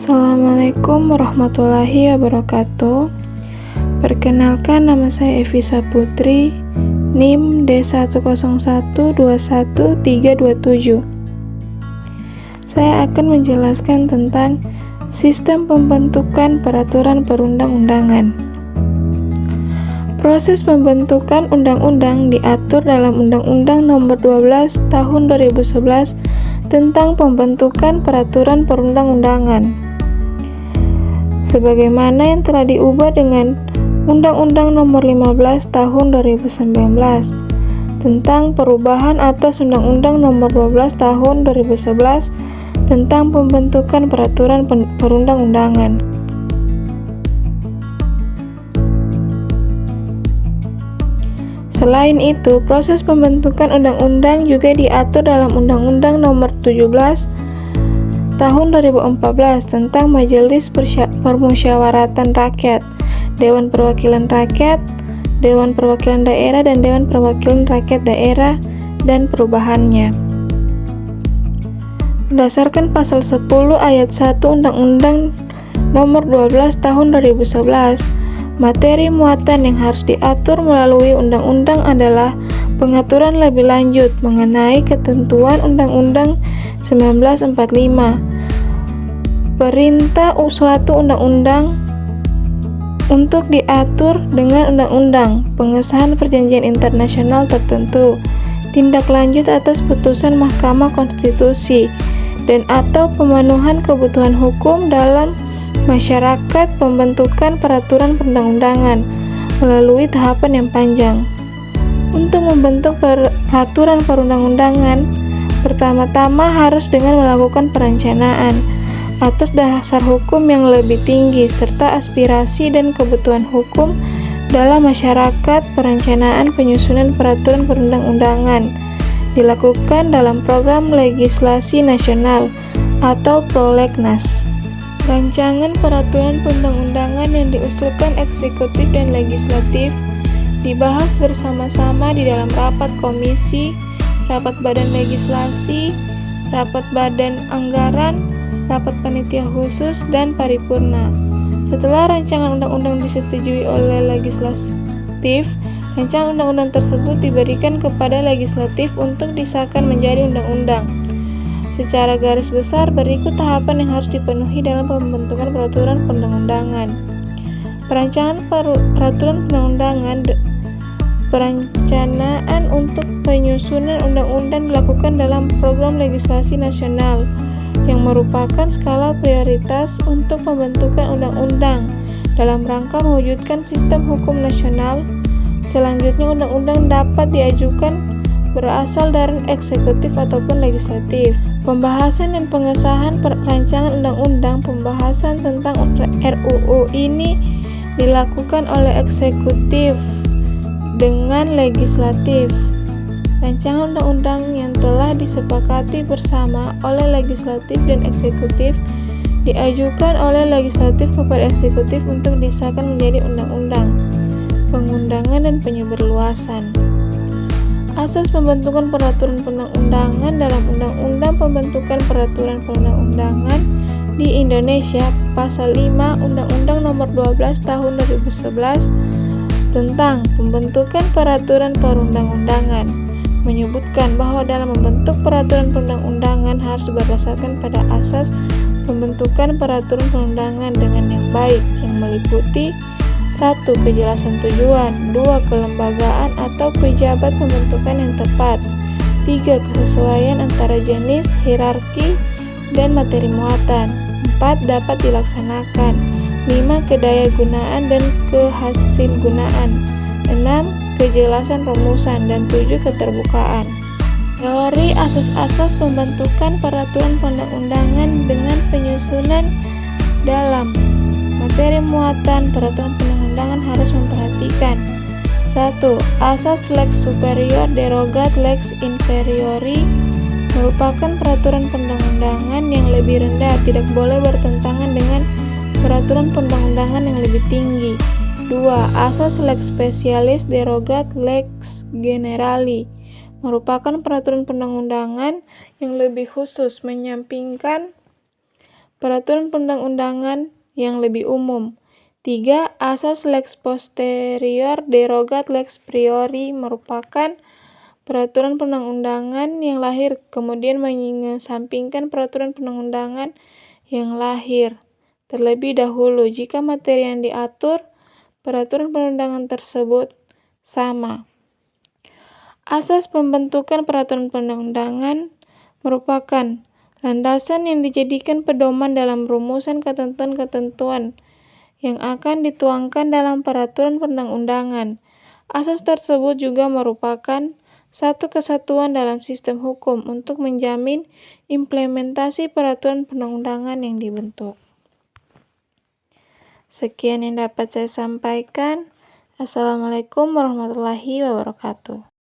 Assalamualaikum warahmatullahi wabarakatuh. Perkenalkan, nama saya Evisa Putri, NIM D101213137. Saya akan menjelaskan tentang sistem pembentukan peraturan perundang-undangan. Proses pembentukan undang-undang diatur dalam Undang-Undang Nomor 12 Tahun 2011 tentang pembentukan peraturan perundang-undangan, sebagaimana yang telah diubah dengan Undang-Undang Nomor 15 Tahun 2019 tentang perubahan atas Undang-Undang Nomor 12 Tahun 2011 tentang pembentukan peraturan perundang-undangan. Selain itu, proses pembentukan undang-undang juga diatur dalam Undang-Undang Nomor 17 Tahun 2014 tentang Majelis Permusyawaratan Rakyat, Dewan Perwakilan Rakyat, Dewan Perwakilan Daerah, dan Dewan Perwakilan Rakyat Daerah dan perubahannya. Berdasarkan Pasal 10 Ayat 1 Undang-Undang Nomor 12 Tahun 2011, materi muatan yang harus diatur melalui undang-undang adalah pengaturan lebih lanjut mengenai ketentuan Undang-Undang 1945, perintah suatu undang-undang untuk diatur dengan undang-undang, pengesahan perjanjian internasional tertentu, tindak lanjut atas putusan Mahkamah Konstitusi, dan atau pemenuhan kebutuhan hukum dalam masyarakat. Pembentukan peraturan perundang-undangan melalui tahapan yang panjang. Untuk membentuk peraturan perundang-undangan, pertama-tama harus dengan melakukan perencanaan atas dasar hukum yang lebih tinggi serta aspirasi dan kebutuhan hukum dalam masyarakat. Perencanaan penyusunan peraturan perundang-undangan dilakukan dalam program legislasi nasional atau prolegnas. Rancangan peraturan perundang-undangan yang diusulkan eksekutif dan legislatif dibahas bersama-sama di dalam rapat komisi, rapat badan legislasi, rapat badan anggaran, rapat panitia khusus, dan paripurna. Setelah rancangan undang-undang disetujui oleh legislatif, rancangan undang-undang tersebut diberikan kepada legislatif untuk disahkan menjadi undang-undang. Secara garis besar, berikut tahapan yang harus dipenuhi dalam pembentukan peraturan perundang-undangan. Perancangan peraturan perundang-undangan. Perencanaan untuk penyusunan undang-undang dilakukan dalam program legislasi nasional yang merupakan skala prioritas untuk pembentukan undang-undang dalam rangka mewujudkan sistem hukum nasional. Selanjutnya, undang-undang dapat diajukan berasal dari eksekutif ataupun legislatif. Pembahasan dan pengesahan rancangan undang-undang. Pembahasan tentang RUU ini dilakukan oleh eksekutif dengan legislatif. Rancangan undang-undang yang telah disepakati bersama oleh legislatif dan eksekutif diajukan oleh legislatif kepada eksekutif untuk disahkan menjadi undang-undang. Pengundangan dan penyebarluasan. Asas pembentukan peraturan perundang-undangan dalam Undang-Undang Pembentukan Peraturan Perundang-undangan di Indonesia, Pasal 5 Undang-Undang Nomor 12 Tahun 2011 tentang pembentukan peraturan perundang-undangan menyebutkan bahwa dalam membentuk peraturan perundang-undangan harus berdasarkan pada asas pembentukan peraturan perundangan dengan yang baik, yang meliputi 1. Kejelasan tujuan, 2. Kelembagaan atau pejabat pembentukan yang tepat, 3. Kesesuaian antara jenis, hierarki, dan materi muatan, 4. Dapat dilaksanakan, 5. Kedayagunaan dan kehasilgunaan, 6. Kejelasan rumusan, dan 7. Keterbukaan. Teori asas-asas pembentukan peraturan perundang-undangan dengan penyusunan dalam materi muatan peraturan perundang-undangan harus memperhatikan 1. Asas lex superior derogat lex inferiori merupakan peraturan perundang-undangan yang lebih rendah, tidak boleh bertentangan dengan peraturan perundang-undangan yang lebih tinggi. 2. Asas lex specialis derogat lex generali merupakan peraturan perundang-undangan yang lebih khusus, menyampingkan peraturan perundang-undangan yang lebih umum. 3. Asas lex posterior derogat lex priori merupakan peraturan perundang-undangan yang lahir kemudian mengesampingkan peraturan perundang-undangan yang lahir terlebih dahulu jika materi yang diatur peraturan perundangan tersebut sama. Asas pembentukan peraturan perundang-undangan merupakan landasan yang dijadikan pedoman dalam rumusan ketentuan-ketentuan yang akan dituangkan dalam peraturan perundang-undangan. Asas tersebut juga merupakan satu kesatuan dalam sistem hukum untuk menjamin implementasi peraturan perundang-undangan yang dibentuk. Sekian yang dapat saya sampaikan. Assalamualaikum warahmatullahi wabarakatuh.